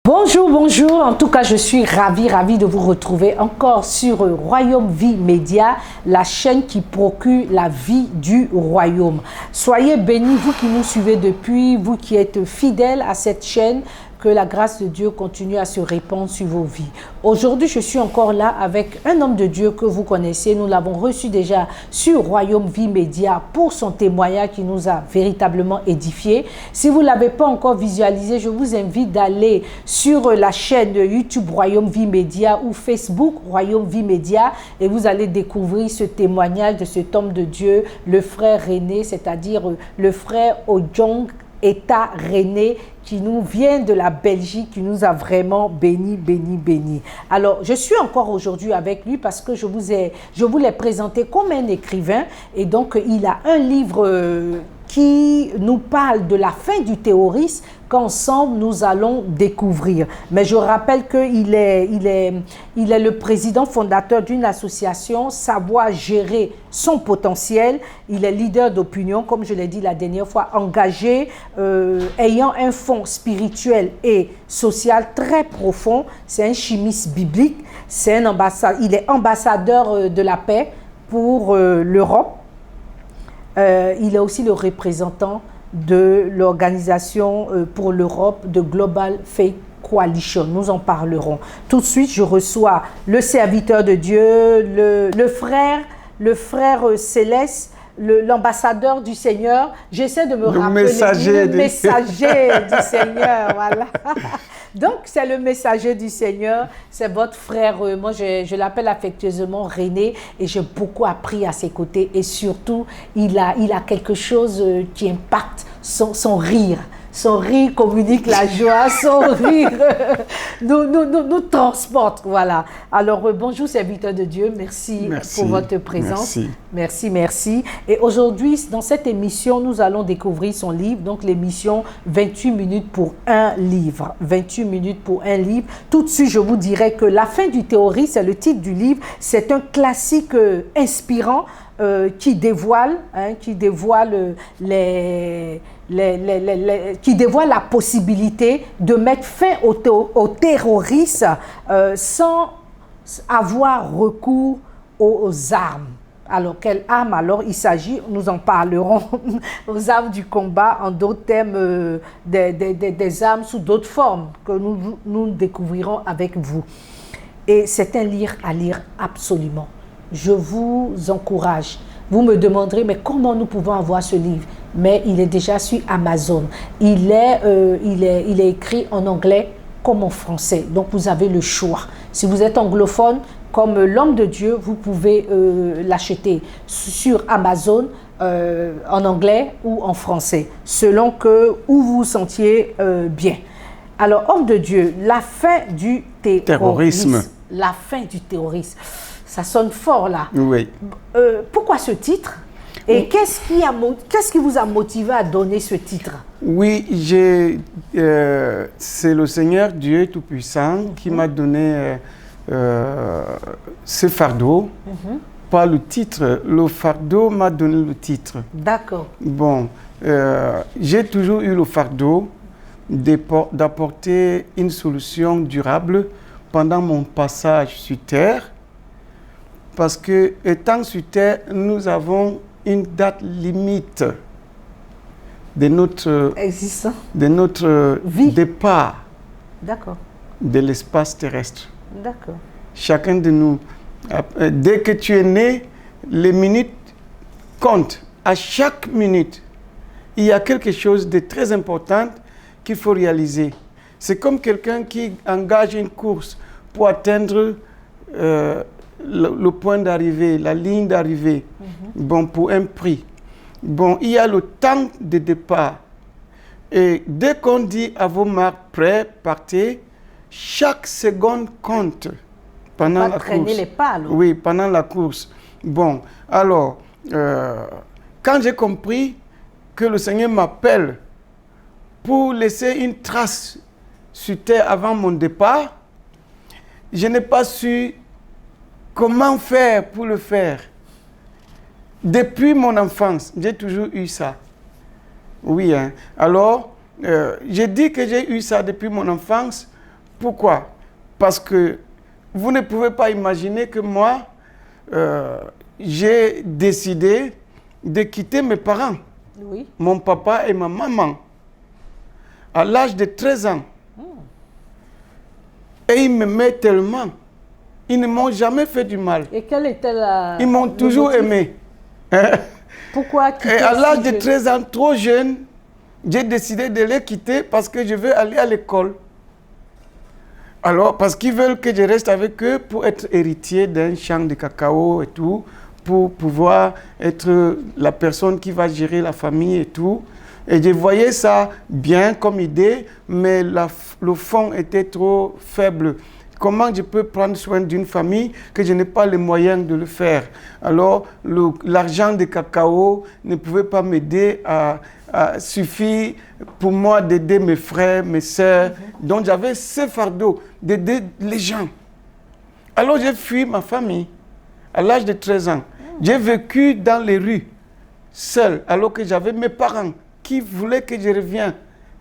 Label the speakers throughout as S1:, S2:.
S1: Bonjour, bonjour. En tout cas, je suis ravie de vous retrouver encore sur Royaume Vie Média, la chaîne qui procure la vie du royaume. Soyez bénis, vous qui nous suivez depuis, vous qui êtes fidèles à cette chaîne. Que la grâce de Dieu continue à se répandre sur vos vies. Aujourd'hui, je suis encore là avec un homme de Dieu que vous connaissez. Nous l'avons reçu déjà sur Royaume Vie Média pour son témoignage qui nous a véritablement édifiés. Si vous ne l'avez pas encore visualisé, je vous invite d'aller sur la chaîne YouTube Royaume Vie Média ou Facebook Royaume Vie Média et vous allez découvrir ce témoignage de cet homme de Dieu, le frère René, c'est-à-dire le frère Ojong Eta René, qui nous vient de la Belgique, qui nous a vraiment bénis. Alors, je suis encore aujourd'hui avec lui parce que je vous l'ai présenté comme un écrivain et donc il a un livre qui nous parle de la fin du terrorisme qu'ensemble nous allons découvrir. Mais je rappelle qu'il est le président fondateur d'une association Savoir gérer son potentiel. Il est leader d'opinion, comme je l'ai dit la dernière fois, engagé, ayant un fond spirituel et social très profond. C'est un chimiste biblique, il est ambassadeur de la paix pour l'Europe. Il est aussi le représentant de l'organisation pour l'Europe de Global Faith Coalition. Nous en parlerons. Tout de suite, je reçois le serviteur de Dieu, le frère Céleste, l'ambassadeur du Seigneur. J'essaie de me rappeler le messager du Seigneur. Voilà. Donc, c'est le messager du Seigneur, c'est votre frère, moi je l'appelle affectueusement René et j'ai beaucoup appris à ses côtés et surtout, il a quelque chose qui impacte son rire. Son rire communique la joie, son rire nous transporte, voilà. Alors, bonjour serviteur de Dieu, merci pour votre présence. Merci. Et aujourd'hui, dans cette émission, nous allons découvrir son livre, donc l'émission 28 minutes pour un livre. 28 minutes pour un livre. Tout de suite, je vous dirais que La fin du terrorisme, c'est le titre du livre, c'est un classique inspirant qui dévoile la possibilité de mettre fin au terrorisme sans avoir recours aux armes. Alors, quelles armes? Alors, il s'agit, nous en parlerons, aux armes du combat, en d'autres termes, des armes sous d'autres formes que nous découvrirons avec vous. Et c'est un livre à lire absolument. Je vous encourage. Vous me demanderez, mais comment nous pouvons avoir ce livre? Mais il est déjà sur Amazon. Il est écrit en anglais comme en français. Donc, vous avez le choix. Si vous êtes anglophone, comme l'homme de Dieu, vous pouvez l'acheter sur Amazon en anglais ou en français, selon où vous vous sentiez bien. Alors, homme de Dieu, la fin du terrorisme. La fin du terrorisme. Ça sonne fort là.
S2: Oui.
S1: Pourquoi ce titre? Et qu'est-ce qui vous a motivé à donner ce titre?
S2: Oui, c'est le Seigneur Dieu Tout-Puissant qui m'a donné ce fardeau. Pas le titre, le fardeau m'a donné le titre.
S1: D'accord.
S2: Bon, j'ai toujours eu le fardeau d'apporter une solution durable pendant mon passage sur Terre. Parce que, étant sur Terre, nous avons une date limite de notre départ de l'espace terrestre.
S1: D'accord.
S2: Chacun de nous, dès que tu es né, les minutes comptent. À chaque minute, il y a quelque chose de très important qu'il faut réaliser. C'est comme quelqu'un qui engage une course pour atteindre le point d'arrivée, la ligne d'arrivée, pour un prix. Bon, il y a le temps de départ. Et dès qu'on dit à vos marques, prêts, partez, chaque seconde compte pendant la course.
S1: Traîner les pas,
S2: oui, pendant la course. Bon, alors, quand j'ai compris que le Seigneur m'appelle pour laisser une trace sur terre avant mon départ, je n'ai pas su comment faire pour le faire. Depuis mon enfance, j'ai toujours eu ça. Oui, hein. Alors, j'ai dit que j'ai eu ça depuis mon enfance Pourquoi? Parce que vous ne pouvez pas imaginer que moi, j'ai décidé de quitter mes parents,
S1: Oui.
S2: mon papa et ma maman, à l'âge de 13 ans. Et ils m'aimaient tellement. Ils ne m'ont jamais fait du mal.
S1: Et quelle était la...
S2: Ils m'ont toujours aimé.
S1: Pourquoi quitter
S2: Et à l'âge
S1: si
S2: de
S1: jeune?
S2: 13 ans, trop jeune, j'ai décidé de les quitter parce que je veux aller à l'école. Alors, parce qu'ils veulent que je reste avec eux pour être héritier d'un champ de cacao et tout, pour pouvoir être la personne qui va gérer la famille et tout. Et je voyais ça bien comme idée, mais le fond était trop faible. Comment je peux prendre soin d'une famille que je n'ai pas les moyens de le faire? Alors, l'argent de cacao ne pouvait pas m'aider à suffire pour moi d'aider mes frères, mes sœurs. Donc, j'avais ce fardeau d'aider les gens. Alors, j'ai fui ma famille à l'âge de 13 ans. J'ai vécu dans les rues, seul, alors que j'avais mes parents qui voulaient que je revienne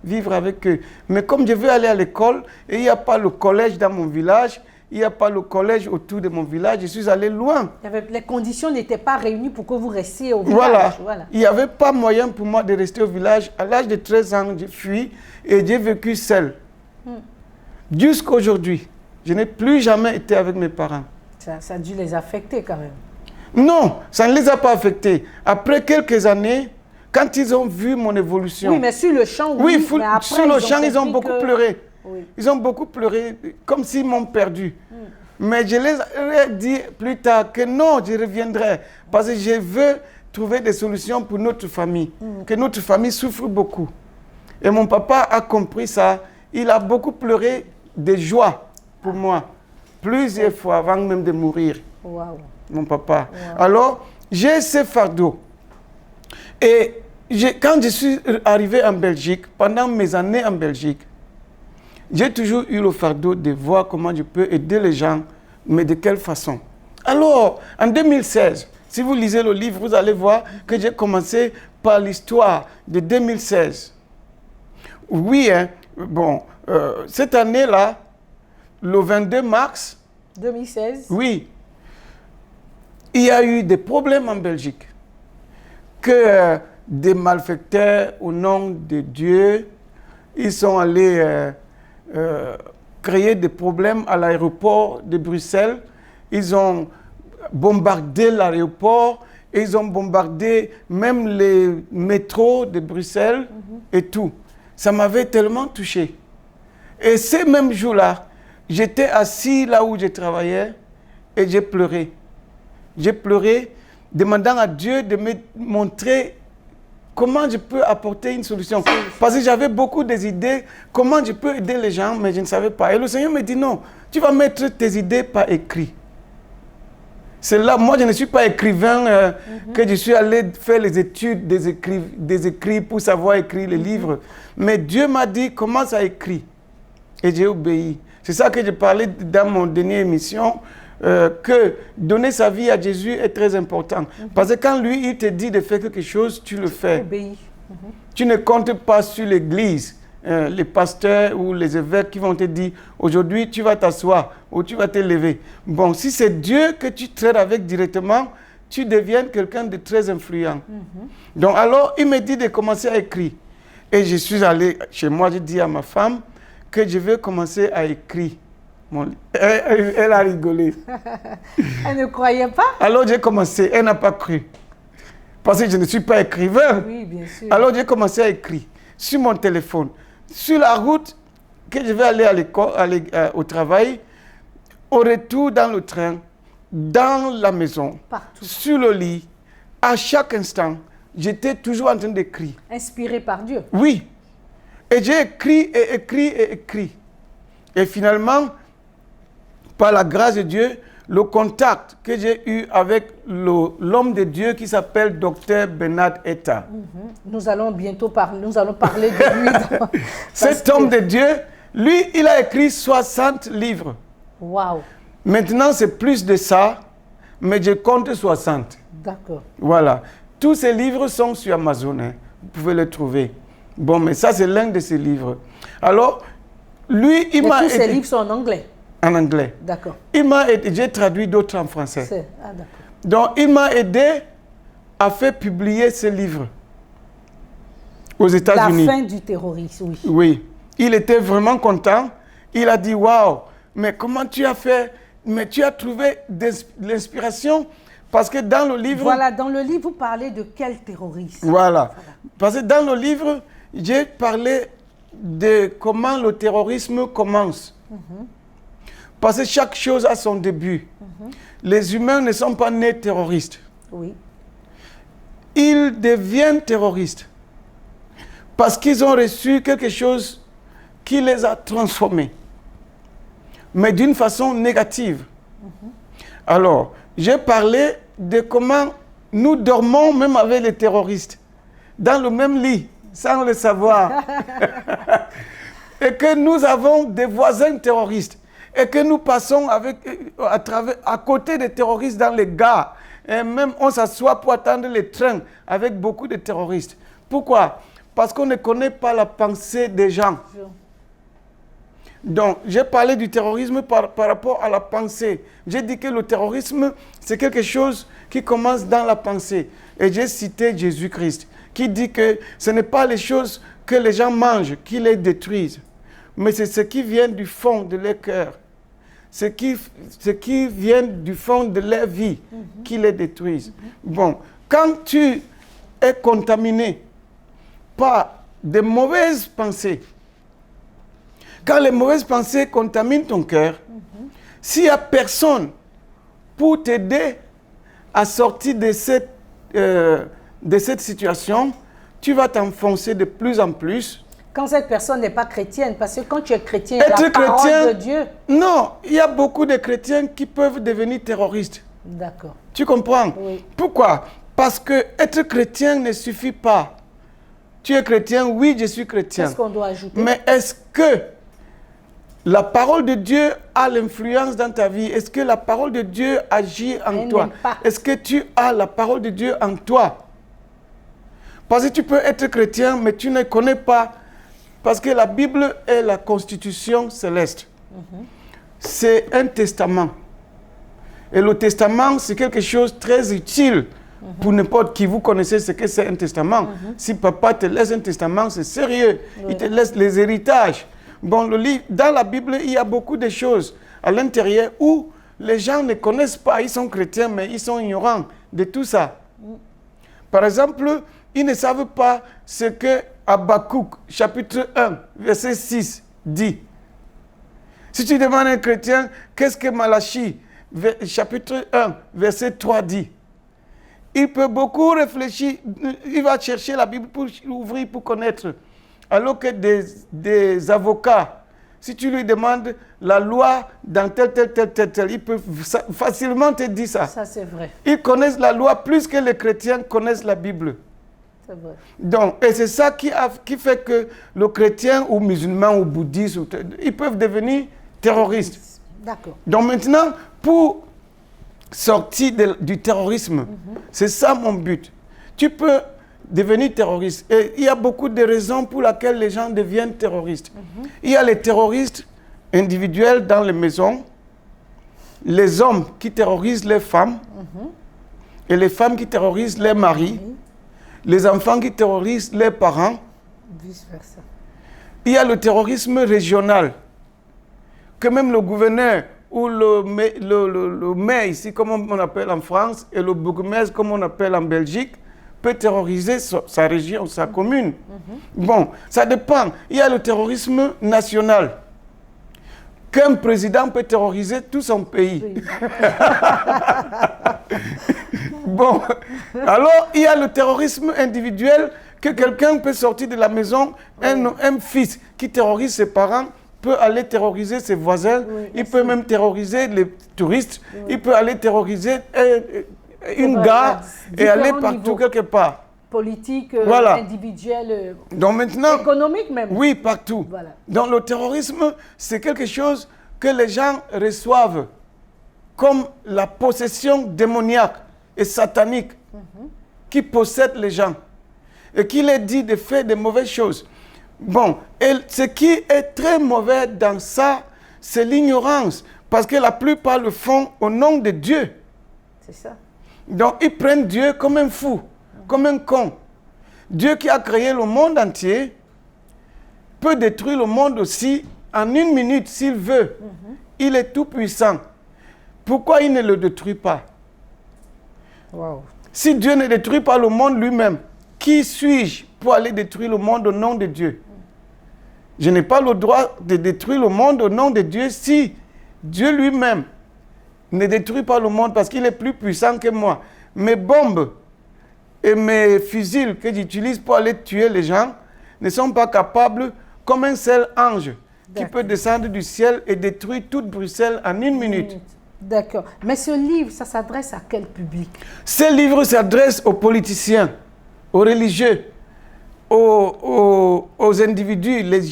S2: vivre avec eux. Mais comme je veux aller à l'école, et il n'y a pas le collège dans mon village, il n'y a pas le collège autour de mon village, je suis allé loin.
S1: Les conditions n'étaient pas réunies pour que vous restiez au village.
S2: Voilà. Il n'y avait pas moyen pour moi de rester au village. À l'âge de 13 ans, j'ai fui et j'ai vécu seul. Jusqu'à aujourd'hui, je n'ai plus jamais été avec mes parents.
S1: Ça a dû les affecter quand même.
S2: Non, ça ne les a pas affectés. Après quelques années, quand ils ont vu mon évolution...
S1: Oui, mais sur le champ, oui.
S2: Oui,
S1: mais après,
S2: sur le champ, ils ont beaucoup pleuré.
S1: Oui.
S2: Ils ont beaucoup pleuré, comme s'ils m'ont perdu. Mais je les ai dit plus tard que non, je reviendrai. Parce que je veux trouver des solutions pour notre famille. Que notre famille souffre beaucoup. Et mon papa a compris ça. Il a beaucoup pleuré de joie pour moi. Plusieurs fois avant même de mourir.
S1: Wow.
S2: Mon papa.
S1: Wow.
S2: Alors, j'ai ce fardeau. Et quand je suis arrivé en Belgique, pendant mes années en Belgique, j'ai toujours eu le fardeau de voir comment je peux aider les gens, mais de quelle façon. Alors, en 2016, si vous lisez le livre, vous allez voir que j'ai commencé par l'histoire de 2016. Oui, hein, bon, cette année-là, le 22 mars...
S1: 2016?
S2: Oui. Il y a eu des problèmes en Belgique. Que des malfaiteurs, au nom de Dieu, ils sont allés créer des problèmes à l'aéroport de Bruxelles. Ils ont bombardé l'aéroport, ils ont bombardé même les métros de Bruxelles et tout. Ça m'avait tellement touché. Et ces mêmes jours-là, j'étais assis là où je travaillais et j'ai pleuré. J'ai pleuré, demandant à Dieu de me montrer comment je peux apporter une solution. Parce que j'avais beaucoup d'idées, comment je peux aider les gens, mais je ne savais pas. Et le Seigneur me dit non, tu vas mettre tes idées par écrit. C'est là, moi je ne suis pas écrivain, que je suis allé faire les études des écrits pour savoir écrire les livres. Mais Dieu m'a dit commence à écrire. Et j'ai obéi. C'est ça que je parlais dans mon dernière émission. Que donner sa vie à Jésus est très important. Parce que quand lui, il te dit de faire quelque chose, tu le fais.
S1: Obéis.
S2: Tu ne comptes pas sur l'église, les pasteurs ou les évêques qui vont te dire, aujourd'hui, tu vas t'asseoir ou tu vas te lever. Bon, si c'est Dieu que tu traites avec directement, tu deviens quelqu'un de très influent. Donc alors, il me dit de commencer à écrire. Et je suis allé chez moi, j'ai dit à ma femme que je vais commencer à écrire. Elle a rigolé.
S1: Elle ne croyait pas?
S2: Alors j'ai commencé, elle n'a pas cru. Parce que je ne suis pas écrivain.
S1: Oui, bien sûr.
S2: Alors j'ai commencé à écrire sur mon téléphone. Sur la route, que je vais aller à l'école, au travail, au retour dans le train, dans la maison,
S1: partout,
S2: sur le lit, à chaque instant, j'étais toujours en train d'écrire.
S1: Inspiré par Dieu?
S2: Oui. Et j'ai écrit et écrit et écrit. Et finalement, par la grâce de Dieu, le contact que j'ai eu avec l'homme de Dieu qui s'appelle Dr Bernard Etta.
S1: Nous allons bientôt parler de lui.
S2: Cet homme de Dieu, lui, il a écrit 60 livres.
S1: Wow.
S2: Maintenant, c'est plus de ça, mais je compte 60.
S1: D'accord.
S2: Voilà. Tous ces livres sont sur Amazon. Hein. Vous pouvez les trouver. Bon, mais ça, c'est l'un de ces livres. Alors, Lui, il
S1: Et
S2: m'a
S1: tous ces
S2: aidé
S1: livres sont en anglais.
S2: en anglais.
S1: D'accord.
S2: Il m'a aidé, j'ai traduit d'autres en français.
S1: Ah, d'accord.
S2: Donc, il m'a aidé à faire publier ce livre aux
S1: La
S2: États-Unis.
S1: fin du terrorisme, oui.
S2: Oui. Il était vraiment content. Il a dit, waouh, mais comment tu as fait? Mais tu as trouvé de l'inspiration? Parce que dans le livre...
S1: Voilà, dans le livre, vous parlez de quel terrorisme?
S2: Voilà. Parce que dans le livre, j'ai parlé de comment le terrorisme commence. Parce que chaque chose a son début. Les humains ne sont pas nés terroristes.
S1: Oui.
S2: Ils deviennent terroristes parce qu'ils ont reçu quelque chose qui les a transformés, mais d'une façon négative. Alors, j'ai parlé de comment nous dormons même avec les terroristes, dans le même lit, sans le savoir. Et que nous avons des voisins terroristes. Et que nous passons à côté des terroristes dans les gares. Et même on s'assoit pour attendre les trains avec beaucoup de terroristes. Pourquoi? Parce qu'on ne connaît pas la pensée des gens. Donc, j'ai parlé du terrorisme par rapport à la pensée. J'ai dit que le terrorisme, c'est quelque chose qui commence dans la pensée. Et j'ai cité Jésus-Christ, qui dit que ce n'est pas les choses que les gens mangent qui les détruisent, mais c'est ce qui vient du fond de leur cœur. Ce qui vient du fond de leur vie qui les détruisent. Bon, quand tu es contaminé par de mauvaises pensées, quand les mauvaises pensées contaminent ton cœur, s'il n'y a personne pour t'aider à sortir de cette situation, tu vas t'enfoncer de plus en plus.
S1: Quand cette personne n'est pas chrétienne, parce que quand tu es chrétien, la parole de Dieu...
S2: Non, il y a beaucoup de chrétiens qui peuvent devenir terroristes.
S1: D'accord.
S2: Tu comprends?
S1: Oui.
S2: Pourquoi? Parce que être chrétien ne suffit pas. Tu es chrétien, oui, je suis chrétien.
S1: Qu'est-ce qu'on doit ajouter?
S2: Mais est-ce que la parole de Dieu a l'influence dans ta vie? Est-ce que la parole de Dieu agit en toi? Est-ce que tu as la parole de Dieu en toi? Parce que tu peux être chrétien, mais tu ne connais pas. Parce que la Bible est la constitution céleste. C'est un testament. Et le testament, c'est quelque chose de très utile pour n'importe qui. Vous connaissez ce que c'est un testament. Si papa te laisse un testament, c'est sérieux. Il te laisse les héritages. Bon, dans la Bible, il y a beaucoup de choses à l'intérieur où les gens ne connaissent pas. Ils sont chrétiens, mais ils sont ignorants de tout ça. Par exemple, ils ne savent pas ce que Habakkuk, chapitre 1, verset 6, dit. Si tu demandes à un chrétien, qu'est-ce que Malachie, chapitre 1, verset 3 dit? Il peut beaucoup réfléchir, il va chercher la Bible pour ouvrir, pour connaître. Alors que des avocats, si tu lui demandes la loi dans tel, ils peuvent facilement te dire ça.
S1: Ça, c'est vrai.
S2: Ils connaissent la loi plus que les chrétiens connaissent la Bible.
S1: C'est vrai.
S2: Donc, et c'est ça qui fait que le chrétien ou musulman ou bouddhiste, ils peuvent devenir terroristes.
S1: D'accord.
S2: Donc maintenant, pour sortir du terrorisme, c'est ça mon but. Tu peux devenir terroriste. Et il y a beaucoup de raisons pour lesquelles les gens deviennent terroristes. Il y a les terroristes individuels dans les maisons, les hommes qui terrorisent les femmes, et les femmes qui terrorisent les maris, les enfants qui terrorisent les parents.
S1: Vice versa.
S2: Il y a le terrorisme régional, que même le gouverneur ou le maire ici, comme on appelle en France, et le bourgmestre, comme on appelle en Belgique, peut terroriser sa région, sa commune. Bon, ça dépend. Il y a le terrorisme national, qu'un président peut terroriser tout son pays.
S1: Oui.
S2: Bon, alors il y a le terrorisme individuel, que quelqu'un peut sortir de la maison, un fils qui terrorise ses parents peut aller terroriser ses voisins, il peut même terroriser les touristes, il peut aller terroriser une gare et aller partout quelque part.
S1: Politique, individuel,
S2: donc maintenant,
S1: économique même.
S2: Oui, partout.
S1: Voilà.
S2: Donc le terrorisme, c'est quelque chose que les gens reçoivent comme la possession démoniaque et satanique qui possède les gens et qui les dit de faire de mauvaises choses. Bon, et ce qui est très mauvais dans ça, c'est l'ignorance. Parce que la plupart le font au nom de Dieu.
S1: C'est ça.
S2: Donc, ils prennent Dieu comme un fou, comme un con. Dieu qui a créé le monde entier peut détruire le monde aussi en 1 minute s'il veut. Il est tout puissant. Pourquoi il ne le détruit pas?
S1: Wow.
S2: Si Dieu ne détruit pas le monde lui-même, qui suis-je pour aller détruire le monde au nom de Dieu? Je n'ai pas le droit de détruire le monde au nom de Dieu si Dieu lui-même ne détruit pas le monde parce qu'il est plus puissant que moi. Mes bombes et mes fusils que j'utilise pour aller tuer les gens ne sont pas capables, comme un seul ange qui peut descendre du ciel et détruire toute Bruxelles en 1 minute.
S1: D'accord. Mais ce livre, ça s'adresse à quel public?
S2: Ce livre s'adresse aux politiciens, aux religieux, aux individus, les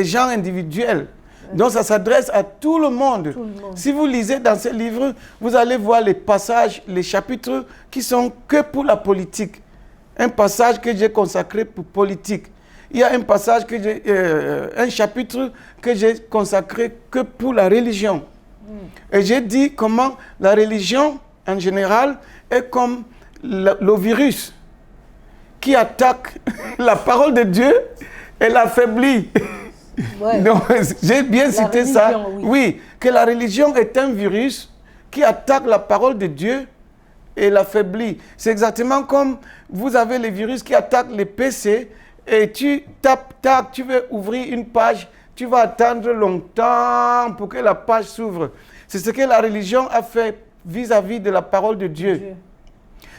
S2: gens individuels. Donc ça s'adresse à tout le monde. Si vous lisez dans ce livre, vous allez voir les passages, les chapitres qui sont que pour la politique. Un passage que j'ai consacré pour politique. Il y a un passage un chapitre que j'ai consacré que pour la religion. Et j'ai dit comment la religion en général est comme le virus qui attaque la parole de Dieu et l'affaiblit.
S1: Ouais.
S2: Donc, j'ai bien cité ça.
S1: Oui.
S2: Oui, que la religion est un virus qui attaque la parole de Dieu et l'affaiblit. C'est exactement comme vous avez les virus qui attaquent les PC et tu tapes, tu veux ouvrir une page, tu vas attendre longtemps pour que la page s'ouvre. C'est ce que la religion a fait vis-à-vis de la parole de Dieu.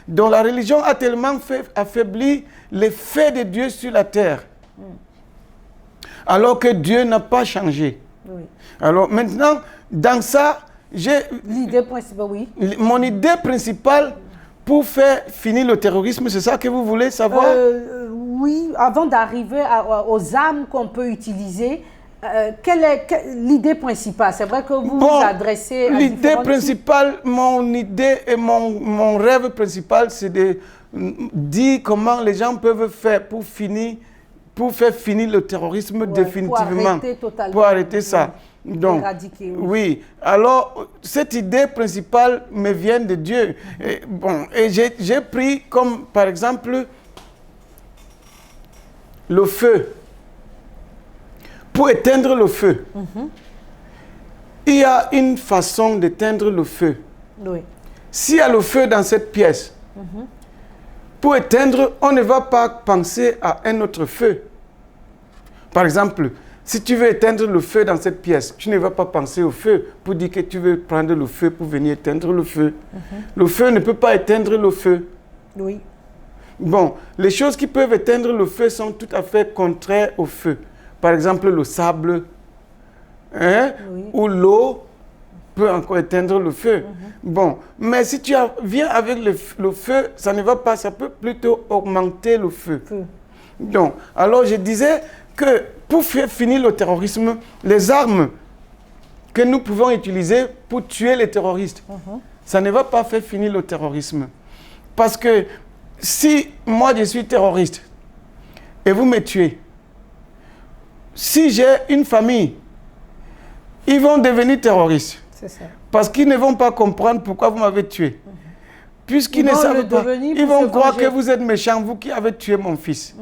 S2: Donc la religion a tellement affaibli l'effet de Dieu sur la terre. Alors que Dieu n'a pas changé.
S1: Oui.
S2: Alors maintenant, dans ça,
S1: l'idée principale, oui.
S2: Mon idée principale pour faire finir le terrorisme, c'est ça que vous voulez savoir?
S1: Oui, avant d'arriver aux armes qu'on peut utiliser, quelle est l'idée principale? C'est vrai que vous vous adressez à
S2: l'idée principale, mon idée et mon rêve principal, c'est de dire comment les gens peuvent faire pour faire finir le terrorisme définitivement. Pour arrêter ça. Donc, oui. Alors, cette idée principale me vient de Dieu. Et j'ai pris comme, par exemple, le feu. Pour éteindre le feu, il y a une façon d'éteindre le feu.
S1: Oui.
S2: S'il y a le feu dans cette pièce, pour éteindre, on ne va pas penser à un autre feu. Par exemple, si tu veux éteindre le feu dans cette pièce, tu ne vas pas penser au feu pour dire que tu veux prendre le feu pour venir éteindre le feu. Le feu ne peut pas éteindre le feu.
S1: Oui.
S2: Bon, les choses qui peuvent éteindre le feu sont tout à fait contraires au feu. Par exemple, le sable, ou l'eau peut encore éteindre le feu. Bon, mais si tu viens avec le feu, ça ne va pas, ça peut plutôt augmenter le feu. Donc, alors je disais que pour faire finir le terrorisme, les armes que nous pouvons utiliser pour tuer les terroristes, ça ne va pas faire finir le terrorisme. Parce que si moi je suis terroriste et vous me tuez, si j'ai une famille, ils vont devenir terroristes.
S1: C'est ça.
S2: Parce qu'ils ne vont pas comprendre pourquoi vous m'avez tué. Puisqu'ils ne savent pas, ils vont croire que vous êtes méchant, vous qui avez tué mon fils.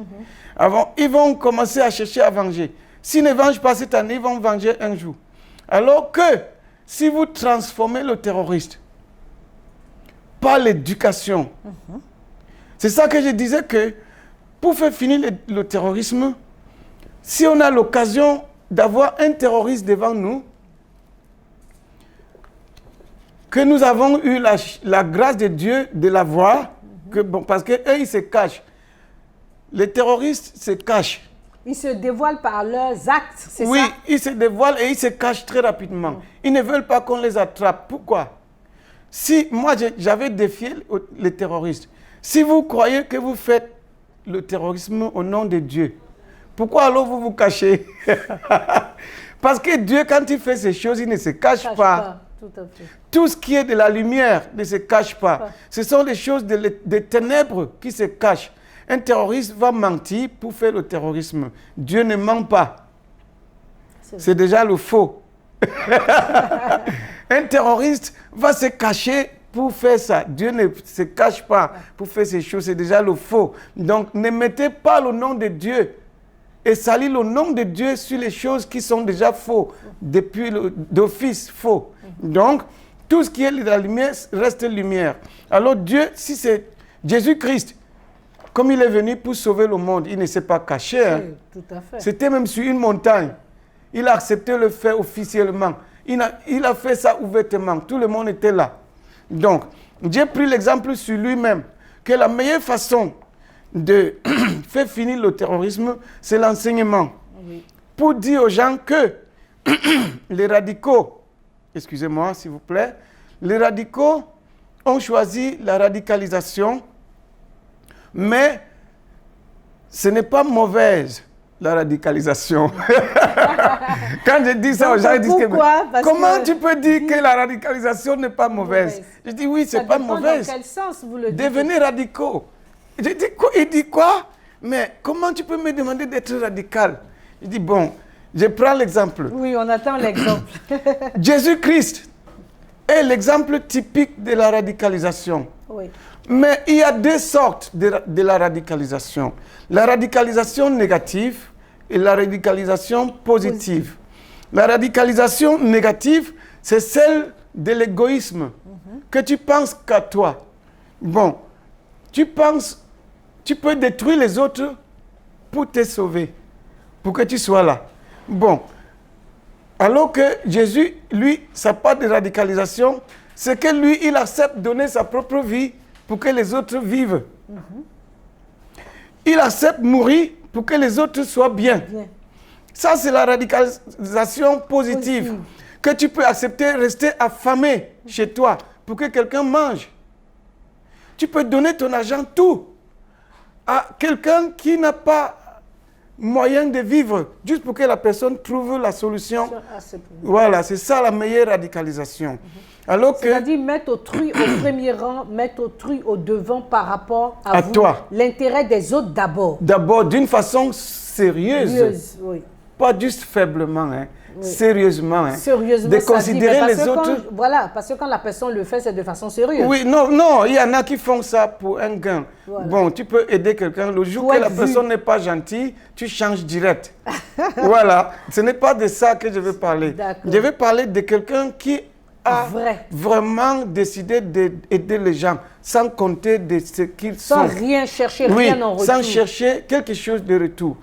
S2: Avant, ils vont commencer à chercher à venger. S'ils ne vengent pas cette année, ils vont venger un jour. Alors que si vous transformez le terroriste par l'éducation, c'est ça que je disais que pour faire finir le terrorisme, si on a l'occasion d'avoir un terroriste devant nous, que nous avons eu la grâce de Dieu de l'avoir, parce qu'eux, ils se cachent. Les terroristes se cachent.
S1: Ils se dévoilent par leurs actes, c'est ça?
S2: Oui, ils se dévoilent et ils se cachent très rapidement. Ils ne veulent pas qu'on les attrape. Pourquoi? Si moi, j'avais défié les terroristes, si vous croyez que vous faites le terrorisme au nom de Dieu, pourquoi alors vous vous cachez? Parce que Dieu, quand il fait ces choses, il ne se cache pas.
S1: Tout à fait.
S2: Tout ce qui est de la lumière ne se cache pas. Ce sont les choses des ténèbres qui se cachent. un terroriste va mentir pour faire le terrorisme. Dieu ne ment pas. C'est déjà le faux. Un terroriste va se cacher pour faire ça. Dieu ne se cache pas pour faire ces choses. C'est déjà le faux. Donc, ne mettez pas le nom de Dieu et salir le nom de Dieu sur les choses qui sont déjà faux, depuis d'office faux. Donc, tout ce qui est de la lumière reste lumière. Alors Dieu, si c'est Jésus-Christ, comme il est venu pour sauver le monde, il ne s'est pas caché. Hein.
S1: Tout à fait.
S2: C'était même sur une montagne. Il a accepté le faire officiellement. Il a fait ça ouvertement. Tout le monde était là. Donc, j'ai pris l'exemple sur lui-même, que la meilleure façon de faire finir le terrorisme, c'est l'enseignement. Oui. Pour dire aux gens que les radicaux, excusez-moi s'il vous plaît, les radicaux ont choisi la radicalisation, mais ce n'est pas mauvaise la radicalisation. Quand je dis ça aux gens, ils disent comment tu peux dire que la radicalisation n'est pas mauvaise? Je dis oui, c'est pas mauvaise.
S1: Dans quel sens vous le dites?
S2: Devenez radicaux. Je dis quoi? Il dit quoi? Mais comment tu peux me demander d'être radical? Je dis bon, je prends l'exemple.
S1: Oui, on attend l'exemple.
S2: Jésus-Christ est l'exemple typique de la radicalisation.
S1: Oui.
S2: Mais il y a deux sortes de la radicalisation. La radicalisation négative et la radicalisation positive. La radicalisation négative, c'est celle de l'égoïsme, que tu penses qu'à toi. Bon, tu peux détruire les autres pour te sauver, pour que tu sois là. Bon, alors que Jésus, lui, sa part de radicalisation, c'est que lui, il accepte de donner sa propre vie pour que les autres vivent. Il accepte de mourir pour que les autres soient bien. Ça, c'est la radicalisation positive. Que tu peux accepter de rester affamé chez toi pour que quelqu'un mange. Tu peux donner ton argent tout à quelqu'un qui n'a pas moyen de vivre, juste pour que la personne trouve la solution. Voilà, c'est ça la meilleure radicalisation.
S1: C'est-à-dire mettre autrui au premier rang, mettre autrui au devant par rapport à vous.
S2: Toi.
S1: L'intérêt des autres d'abord.
S2: D'abord, d'une façon sérieuse.
S1: Oui.
S2: Pas juste faiblement, hein. Oui. Sérieusement. Hein.
S1: Sérieusement,
S2: de considérer les autres.
S1: Voilà, parce que quand la personne le fait, c'est de façon sérieuse.
S2: Oui, non, il y en a qui font ça pour un gain. Voilà. Bon, tu peux aider quelqu'un. Le jour que la personne n'est pas gentille, tu changes direct. Voilà, ce n'est pas de ça que je veux parler. Je veux parler de quelqu'un qui a vraiment décidé d'aider les gens, sans compter de ce qu'ils sont.
S1: Sans rien chercher, rien en retour.
S2: Sans chercher quelque chose de retour.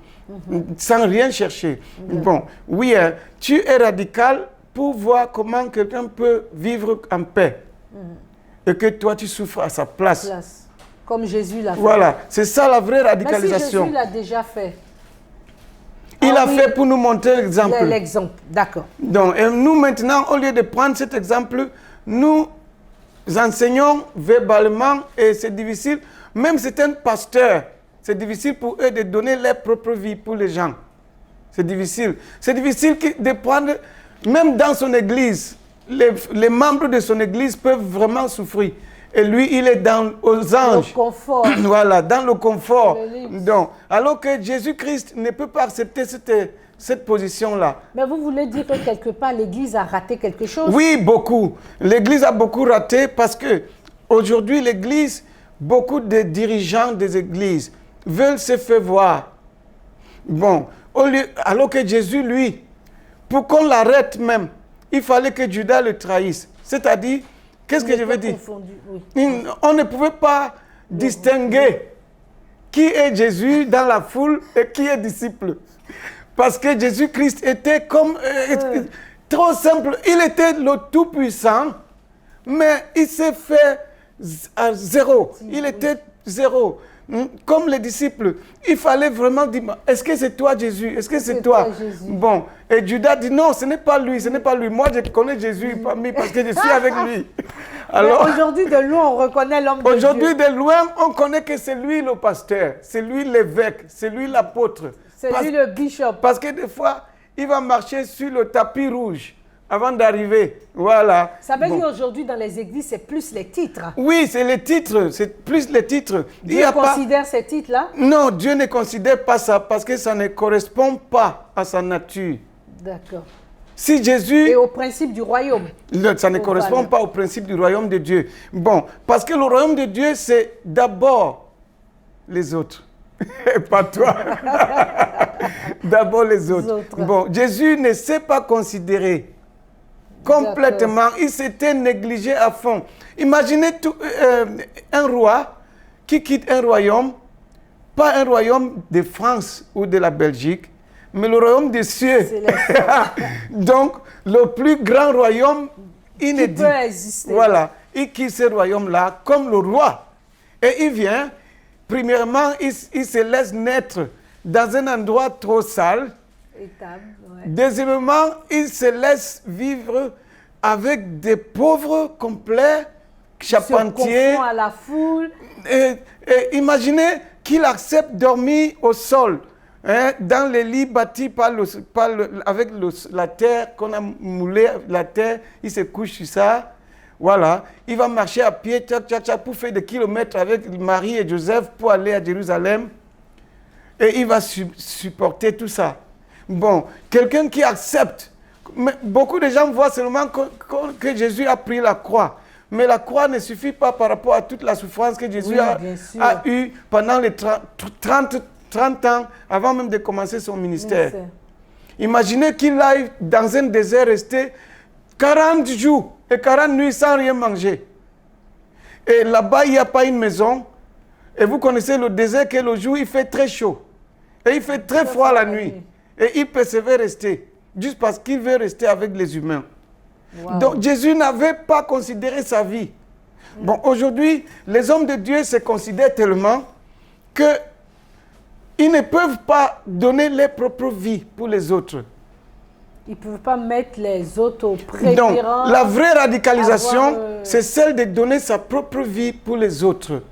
S2: Sans rien chercher. Bon, oui, tu es radical pour voir comment quelqu'un peut vivre en paix. Et que toi, tu souffres à sa place.
S1: Comme Jésus l'a fait.
S2: Voilà, c'est ça la vraie radicalisation.
S1: Mais si Jésus l'a déjà fait.
S2: Il a fait pour nous montrer l'exemple.
S1: L'exemple, d'accord.
S2: Donc, et nous maintenant, au lieu de prendre cet exemple, nous enseignons verbalement et c'est difficile. Même certains pasteurs, c'est difficile pour eux de donner leur propre vie pour les gens. C'est difficile. C'est difficile de prendre, même dans son église, les membres de son église peuvent vraiment souffrir. Et lui, il est aux anges.
S1: Le confort.
S2: Voilà, dans le confort. Donc, alors que Jésus-Christ ne peut pas accepter cette position-là.
S1: Mais vous voulez dire que quelque part, l'Église a raté quelque chose?
S2: Oui, beaucoup. L'Église a beaucoup raté parce que aujourd'hui, l'Église, beaucoup de dirigeants des églises veulent se faire voir. Bon, alors que Jésus, lui, pour qu'on l'arrête même, il fallait que Judas le trahisse. C'est-à-dire, qu'est-ce que je veux dire? Oui. On ne pouvait pas distinguer qui est Jésus dans la foule et qui est disciple. Parce que Jésus-Christ était comme trop simple. Il était le Tout-Puissant, mais il s'est fait à zéro. Il était zéro. Comme les disciples, il fallait vraiment dire, est-ce que c'est toi Jésus? Est-ce que c'est toi? Bon, et Judas dit, non, ce n'est pas lui, ce n'est pas lui. Moi, je connais Jésus parce que je suis avec lui.
S1: Alors, aujourd'hui, de loin, on reconnaît l'homme de Dieu.
S2: Aujourd'hui, de loin, on connaît que c'est lui le pasteur, c'est lui l'évêque, c'est lui l'apôtre.
S1: C'est lui le bishop.
S2: Parce que des fois, il va marcher sur le tapis rouge avant d'arriver. Voilà.
S1: Ça veut dire aujourd'hui dans les églises, c'est plus les titres.
S2: Oui, c'est les titres, c'est plus les titres.
S1: Dieu considère ces titres-là?
S2: Non, Dieu ne considère pas ça parce que ça ne correspond pas à sa nature.
S1: D'accord.
S2: Si Jésus...
S1: Et au principe du royaume.
S2: Ça ne correspond pas au principe du royaume de Dieu. Bon, parce que le royaume de Dieu, c'est d'abord les autres. Et pas toi. D'abord les autres. Bon, Jésus ne s'est pas considéré complètement. Il s'était négligé à fond. Imaginez un roi qui quitte un royaume, pas un royaume de France ou de la Belgique, mais le royaume des cieux. Donc, le plus grand royaume inédit.
S1: Qui peut exister.
S2: Voilà. Il quitte ce royaume-là comme le roi. Et il vient, premièrement, il se laisse naître dans un endroit trop sale. Deuxièmement, il se laisse vivre avec des pauvres complets, charpentiers.
S1: Il se confond à la foule.
S2: Et imaginez qu'il accepte de dormir au sol, hein, dans les lits bâtis avec la terre qu'on a moulé, la terre, il se couche sur ça. Voilà, il va marcher à pied, pour faire des kilomètres avec Marie et Joseph pour aller à Jérusalem. Et il va supporter tout ça. Bon, quelqu'un qui accepte. Mais beaucoup de gens voient seulement que Jésus a pris la croix. Mais la croix ne suffit pas par rapport à toute la souffrance que Jésus a eue pendant les 30 ans, avant même de commencer son ministère. Imaginez qu'il aille dans un désert rester 40 jours et 40 nuits sans rien manger. Et là-bas, il n'y a pas une maison. Et vous connaissez le désert que le jour, il fait très chaud. Et il fait très froid la nuit. Et il persévère rester, juste parce qu'il veut rester avec les humains. Wow. Donc Jésus n'avait pas considéré sa vie. Bon, aujourd'hui, les hommes de Dieu se considèrent tellement qu'ils ne peuvent pas donner leur propre vie pour les autres.
S1: Ils ne peuvent pas mettre les autres au préférence.
S2: Donc, la vraie radicalisation, c'est celle de donner sa propre vie pour les autres.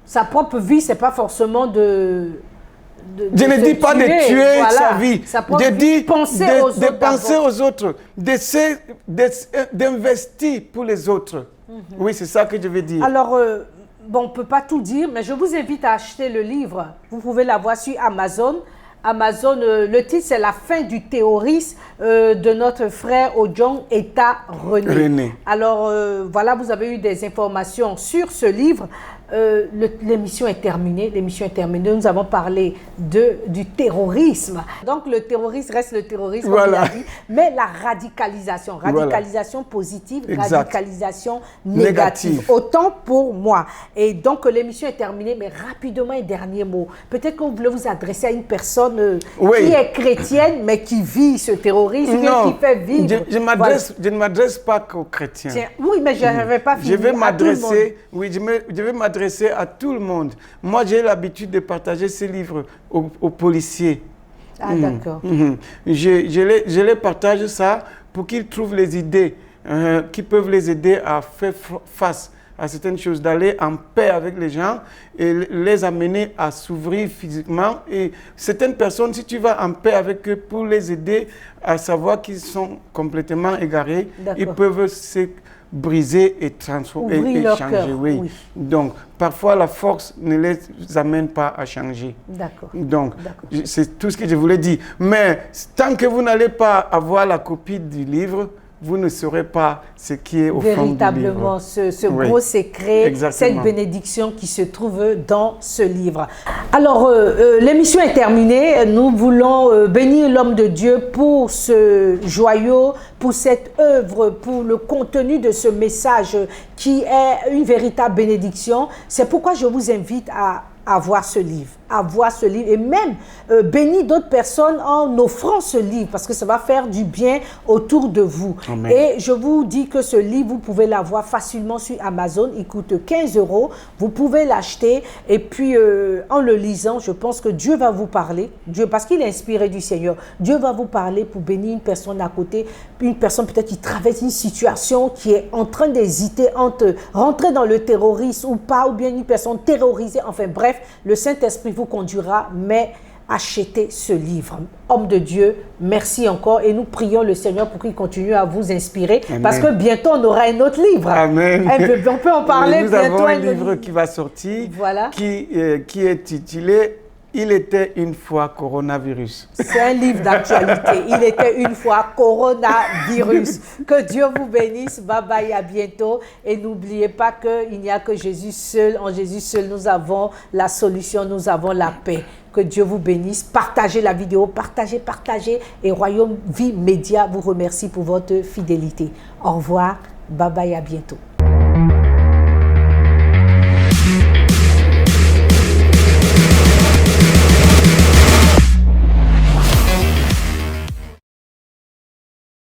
S1: Sa propre vie, ce n'est pas forcément
S2: je ne dis pas de tuer sa vie. Je dis de penser aux autres, d'investir pour les autres. Oui, c'est ça que je veux dire.
S1: Alors, bon, on ne peut pas tout dire, mais je vous invite à acheter le livre. Vous pouvez l'avoir sur Amazon. Amazon, le titre, c'est La fin du terrorisme de notre frère Ojong Etta René. Alors, voilà, vous avez eu des informations sur ce livre. L'émission est terminée. Nous avons parlé du terrorisme. Donc, le terrorisme reste le terrorisme, comme il a dit, mais la radicalisation. Radicalisation positive, radicalisation négative. Autant pour moi. Et donc, l'émission est terminée, mais rapidement, un dernier mot. Peut-être que vous voulez vous adresser à une personne qui est chrétienne, mais qui vit ce terrorisme, qui fait vivre.
S2: Je ne m'adresse pas qu'aux chrétiens.
S1: Oui, mais je n'avais pas fini.
S2: Je vais m'adresser à tout le monde. Moi, j'ai l'habitude de partager ces livres aux policiers.
S1: Ah, d'accord.
S2: Je les partage ça pour qu'ils trouvent les idées qui peuvent les aider à faire face à certaines choses, d'aller en paix avec les gens et les amener à s'ouvrir physiquement. Et certaines personnes, si tu vas en paix avec eux pour les aider à savoir qu'ils sont complètement égarés, ils peuvent se briser et transformer et changer. Oui. Donc, parfois, la force ne les amène pas à changer. D'accord. Donc, c'est tout ce que je voulais dire. Mais tant que vous n'allez pas avoir la copie du livre, vous ne saurez pas ce qui est au fond du livre.
S1: Véritablement, ce gros secret, cette bénédiction qui se trouve dans ce livre. Alors, l'émission est terminée. Nous voulons bénir l'homme de Dieu pour ce joyau, pour cette œuvre, pour le contenu de ce message qui est une véritable bénédiction. C'est pourquoi je vous invite à voir ce livre, et même bénir d'autres personnes en offrant ce livre, parce que ça va faire du bien autour de vous. Amen. Et je vous dis que ce livre, vous pouvez l'avoir facilement sur Amazon, il coûte 15 €, vous pouvez l'acheter, et puis en le lisant, je pense que Dieu va vous parler, parce qu'il est inspiré du Seigneur, Dieu va vous parler pour bénir une personne à côté, une personne peut-être qui traverse une situation, qui est en train d'hésiter entre rentrer dans le terrorisme ou pas, ou bien une personne terrorisée, enfin bref, le Saint-Esprit vous conduira, mais achetez ce livre. Homme de Dieu, merci encore et nous prions le Seigneur pour qu'il continue à vous inspirer.
S2: Amen.
S1: Parce que bientôt on aura un autre livre.
S2: Amen.
S1: On peut en parler
S2: Nous
S1: bientôt.
S2: avons un livre qui va sortir,
S1: Voilà.
S2: qui est titulé « Il était une fois coronavirus ».
S1: C'est un livre d'actualité. Il était une fois coronavirus. Que Dieu vous bénisse. Bye bye, à bientôt. Et n'oubliez pas qu'il n'y a que Jésus seul. En Jésus seul, nous avons la solution, nous avons la paix. Que Dieu vous bénisse. Partagez la vidéo, partagez. Et Royaume Vie Média vous remercie pour votre fidélité. Au revoir. Bye bye, à bientôt.